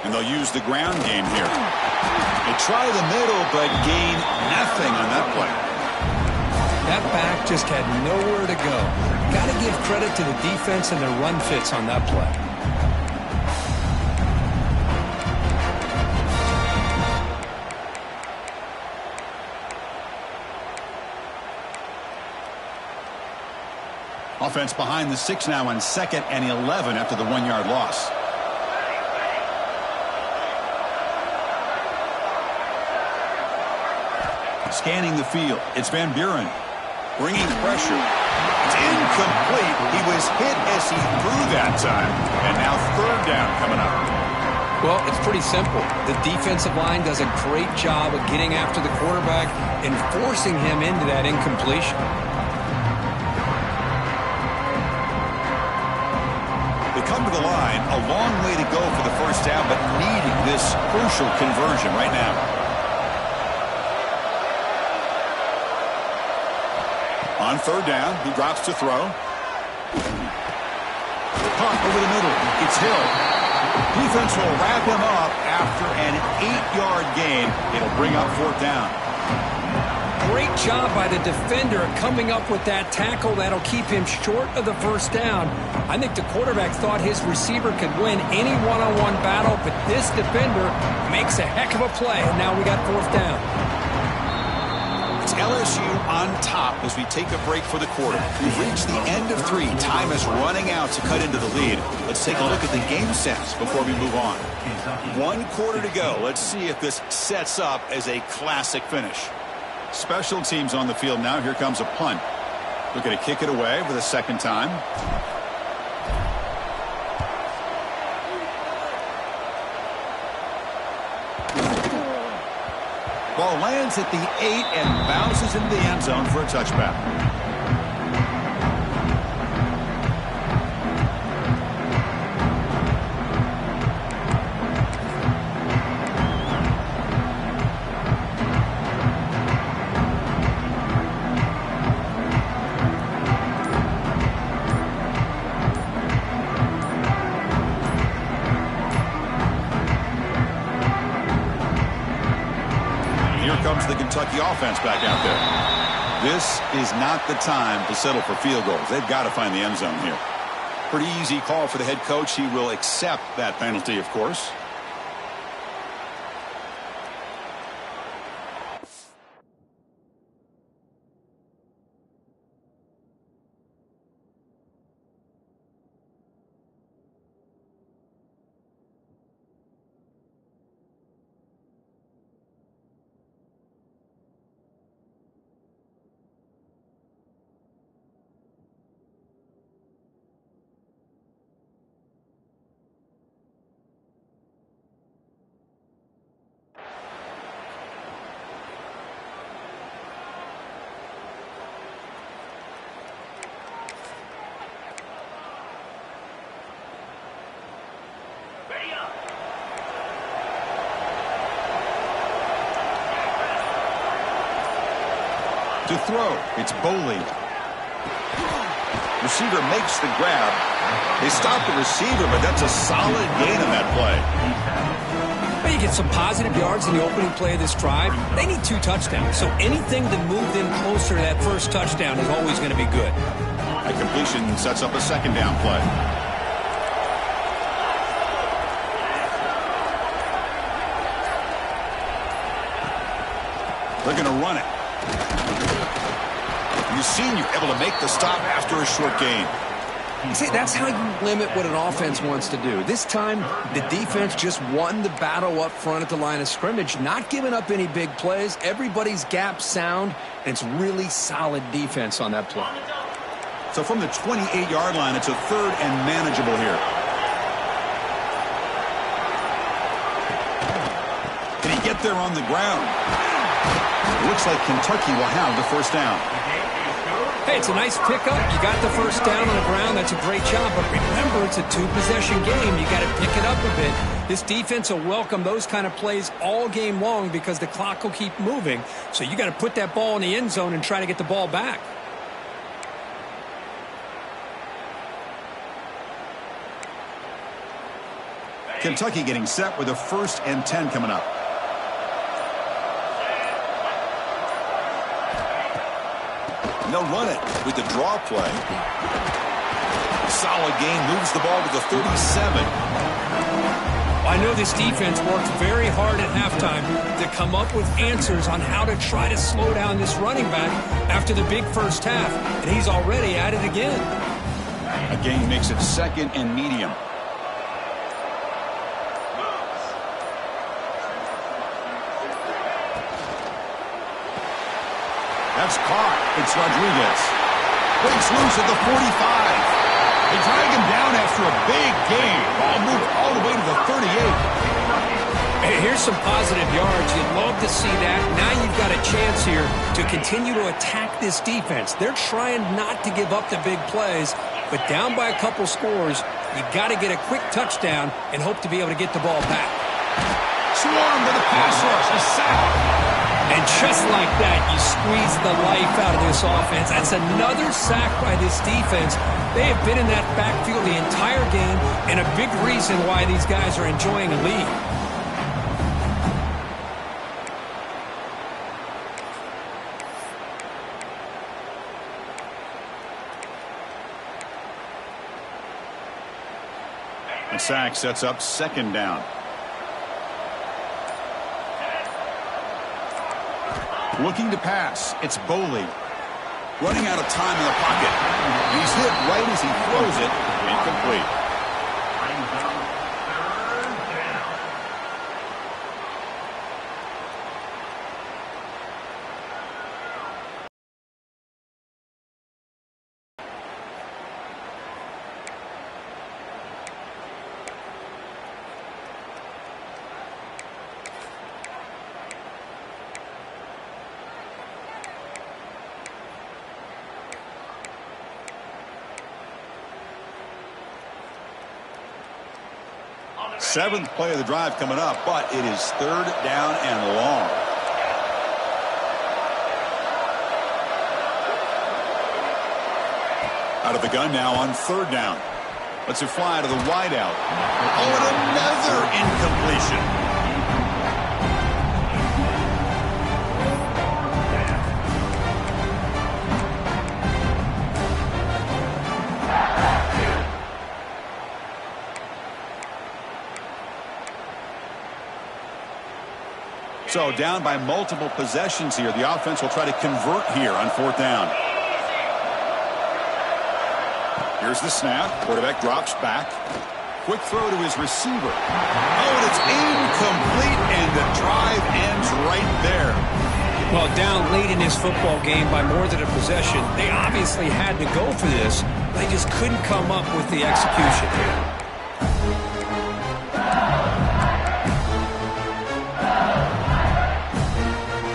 Speaker 1: And they'll use the ground game here. They try the middle, but gain nothing on that play.
Speaker 2: That back just had nowhere to go. Got to give credit to the defense and their run fits on that play.
Speaker 1: Offense behind the 6 now on 2nd and 11 after the 1-yard loss. Scanning the field, it's Van Buren. Bringing pressure. It's incomplete. He was hit as he threw that time. And now third down coming up.
Speaker 2: Well, it's pretty simple. The defensive line does a great job of getting after the quarterback and forcing him into that incompletion.
Speaker 1: They come to the line, a long way to go for the first down, but needing this crucial conversion right now. On third down, he drops to throw. Caught over the middle. It's Hill. Defense will wrap him up after an 8-yard gain. It'll bring up fourth down.
Speaker 2: Great job by the defender coming up with that tackle that'll keep him short of the first down. I think the quarterback thought his receiver could win any one-on-one battle, but this defender makes a heck of a play, and now we got fourth down.
Speaker 1: It's LSU on top as we take a break for the quarter. We've reached the end of 3. Time is running out to cut into the lead. Let's take a look at the game stats before we move on. 1 quarter to go. Let's see if this sets up as a classic finish. Special teams on the field now. Here comes a punt. Looking to kick it away for the second time. Ball lands at the 8 and bounces into the end zone for a touchback. Comes the Kentucky offense back out there. This is not the time to settle for field goals. They've got to find the end zone here. Pretty easy call for the head coach. He will accept that penalty, of course. To throw, it's Boley. Receiver makes the grab. They stop the receiver, but that's a solid gain on that play.
Speaker 2: Well, you get some positive yards in the opening play of this drive. They need 2 touchdowns, so anything to move them closer to that first touchdown is always going to be good.
Speaker 1: A completion sets up a second down play. They're going to run it. You've seen you're able to make the stop after a short gain.
Speaker 2: See, that's how you limit what an offense wants to do. This time, the defense just won the battle up front at the line of scrimmage, not giving up any big plays. Everybody's gap sound, and it's really solid defense on that play.
Speaker 1: So from the 28-yard line, it's a 3rd and manageable here. Can he get there on the ground? It looks like Kentucky will have the first down.
Speaker 2: Hey, it's a nice pickup. You got the first down on the ground. That's a great job. But remember, it's a 2-possession game. You got to pick it up a bit. This defense will welcome those kind of plays all game long because the clock will keep moving. So you got to put that ball in the end zone and try to get the ball back.
Speaker 1: Kentucky getting set with a 1st and 10 coming up. And they'll run it with the draw play. Solid gain, moves the ball to the 37.
Speaker 2: I know this defense worked very hard at halftime to come up with answers on how to try to slow down this running back after the big first half, and he's already at it again.
Speaker 1: A gain makes it 2nd and medium. That's caught. It's Rodriguez. Breaks loose at the 45. They drag him down after a big gain. Ball moved all the way to the 38.
Speaker 2: Hey, here's some positive yards. You'd love to see that. Now you've got a chance here to continue to attack this defense. They're trying not to give up the big plays, but down by a couple scores, you got to get a quick touchdown and hope to be able to get the ball back.
Speaker 1: Swarm to the pass rush. A sack.
Speaker 2: And just like that, you squeeze the life out of this offense. That's another sack by this defense. They have been in that backfield the entire game, and a big reason why these guys are enjoying a lead.
Speaker 1: The sack sets up 2nd down. Looking to pass. It's Boley. Running out of time in the pocket. He's hit right as he throws it. Incomplete. Seventh play of the drive coming up, but it is 3rd down and long. Out of the gun now on 3rd down. Lets it fly to the wideout. Oh, and another incompletion. So down by multiple possessions here. The offense will try to convert here on 4th down. Here's the snap. Quarterback drops back. Quick throw to his receiver. Oh, and it's incomplete, and the drive ends right there.
Speaker 2: Well, down late in this football game by more than a possession, they obviously had to go for this. They just couldn't come up with the execution.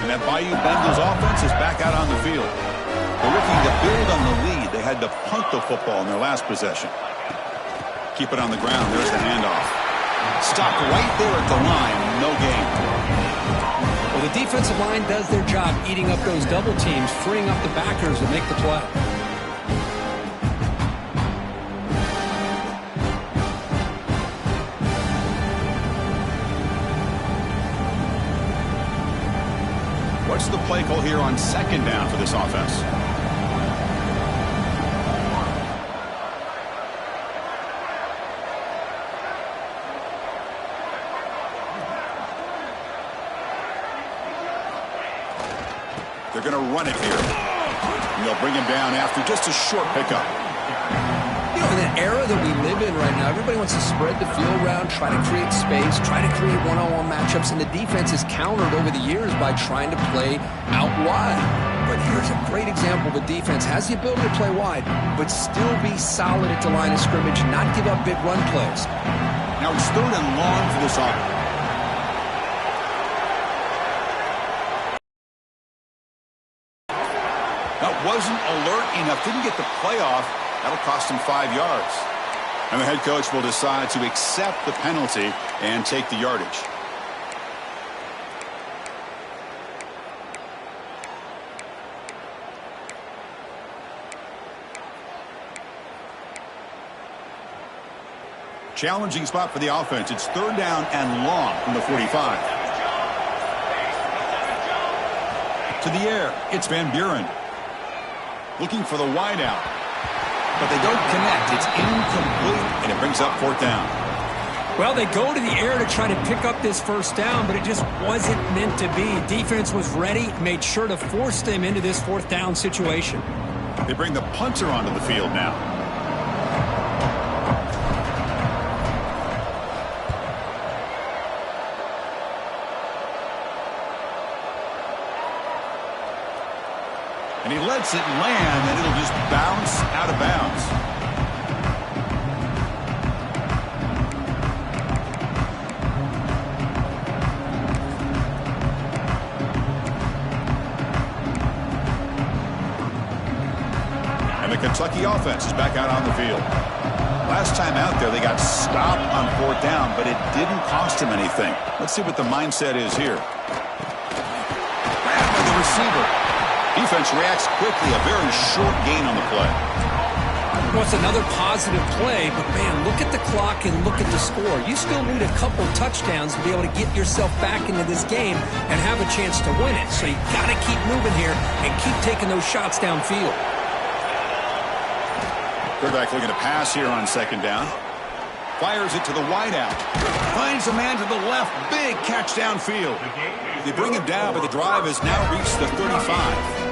Speaker 1: That Bayou Bengals offense is back out on the field. They're looking to build on the lead. They had to punt the football in their last possession. Keep it on the ground. There's the handoff. Stopped right there at the line. No gain.
Speaker 2: Well, the defensive line does their job eating up those double teams, freeing up the backers to make the play.
Speaker 1: What's the play call here on second down for this offense? They're going to run it here. And they'll bring him down after just a short pickup.
Speaker 2: You know, in that era that we live in right now, everybody wants to spread the field around, try to create space, try to create one-on-one matchups, and the defense is countered over the years by trying to play out wide. But here's a great example of a defense has the ability to play wide, but still be solid at the line of scrimmage, not give up big run plays.
Speaker 1: Now it's 3rd and long for this offense. Wasn't alert enough, didn't get the play off. That'll cost him 5 yards. And the head coach will decide to accept the penalty and take the yardage. Challenging spot for the offense. It's 3rd down and long from the 45. To the air, it's Van Buren. Looking for the wideout. But they don't connect. It's incomplete, and it brings up 4th down.
Speaker 2: Well, they go to the air to try to pick up this 1st down, but it just wasn't meant to be. Defense was ready, made sure to force them into this 4th down situation.
Speaker 1: They bring the punter onto the field now. And he lets it land, and it'll just bounce out of bounds. And the Kentucky offense is back out on the field. Last time out there, they got stopped on 4th down, but it didn't cost them anything. Let's see what the mindset is here. Grab by the receiver. Defense reacts quickly, a very short gain on the play.
Speaker 2: Well, it's another positive play, but man, look at the clock and look at the score. You still need a couple touchdowns to be able to get yourself back into this game and have a chance to win it. So you got to keep moving here and keep taking those shots downfield.
Speaker 1: Quarterback looking to pass here on 2nd down. Fires it to the wideout. Finds a man to the left. Big catch downfield. They bring him down, but the drive has now reached the 35.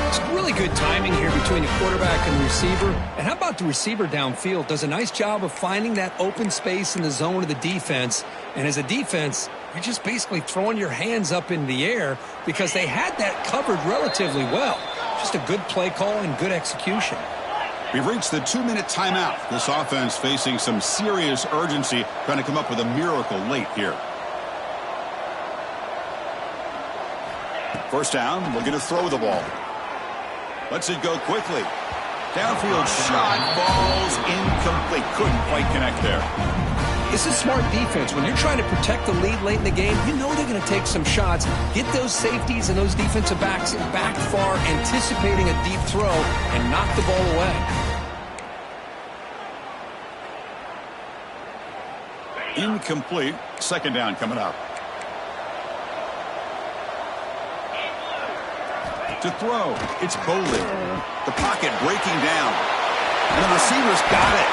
Speaker 2: It's really good timing here between the quarterback and the receiver. And how about the receiver downfield? Does a nice job of finding that open space in the zone of the defense. And as a defense, you're just basically throwing your hands up in the air because they had that covered relatively well. Just a good play call and good execution.
Speaker 1: We've reached the 2-minute timeout. This offense facing some serious urgency, trying to come up with a miracle late here. 1st down, looking to throw the ball. Lets it go quickly. Downfield shot, falls incomplete. Couldn't quite connect there.
Speaker 2: It's a smart defense. When you're trying to protect the lead late in the game, you know they're going to take some shots, get those safeties and those defensive backs back far, anticipating a deep throw, and knock the ball away.
Speaker 1: Incomplete. 2nd down coming up. To throw, it's Bowling. The pocket breaking down. And the receiver's got it.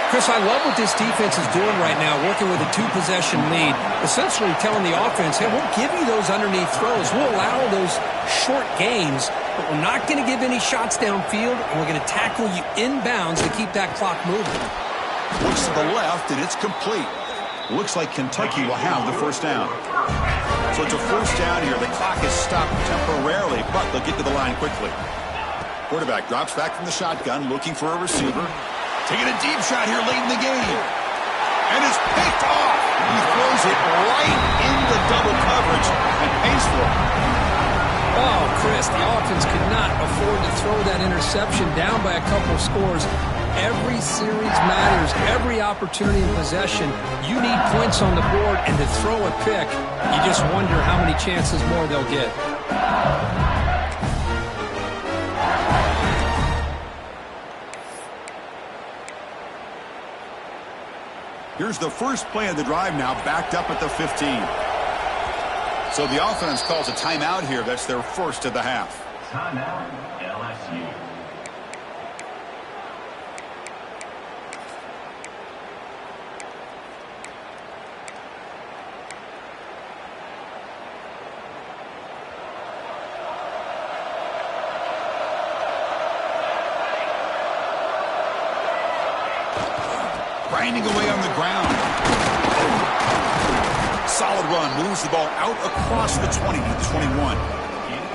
Speaker 2: Chris, I love what this defense is doing right now, working with a 2-possession lead, essentially telling the offense, hey, we'll give you those underneath throws. We'll allow those short gains, but we're not going to give any shots downfield, and we're going to tackle you inbounds to keep that clock moving.
Speaker 1: Looks to the left, and it's complete. Looks like Kentucky will have the 1st down. So it's a 1st down here. The clock is stopped temporarily, but they'll get to the line quickly. Quarterback drops back from the shotgun, looking for a receiver. Taking a deep shot here late in the game. And it's picked off. He throws it right into double coverage and pays for it.
Speaker 2: Oh, Chris, the offense could not afford to throw that interception down by a couple of scores. Every series matters. Every opportunity in possession, you need points on the board, and to throw a pick, you just wonder how many chances more they'll get.
Speaker 1: Here's the first play of the drive now, backed up at the 15. So the offense calls a timeout here. That's their first of the half.
Speaker 3: Timeout, LSU.
Speaker 1: Grinding away on the ground. Solid run. Moves the ball out across the 20 to the 21.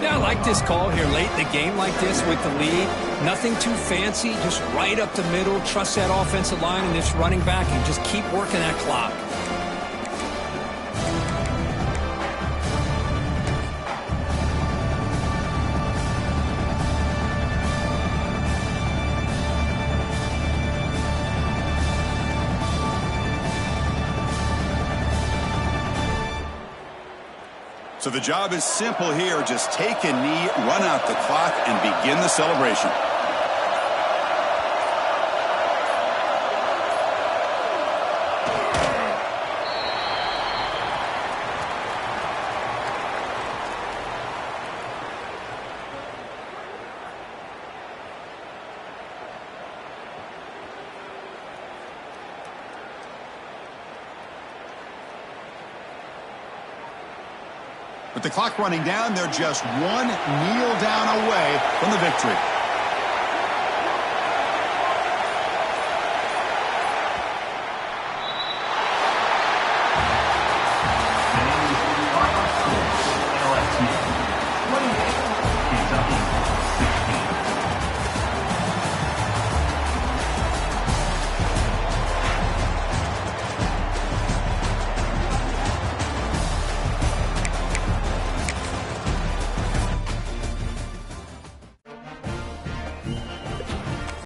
Speaker 2: Yeah, I like this call here late in the game like this with the lead. Nothing too fancy, just right up the middle. Trust that offensive line and this running back and just keep working that clock.
Speaker 1: So the job is simple here. Just take a knee, run out the clock, and begin the celebration. With the clock running down, they're just one kneel down away from the victory.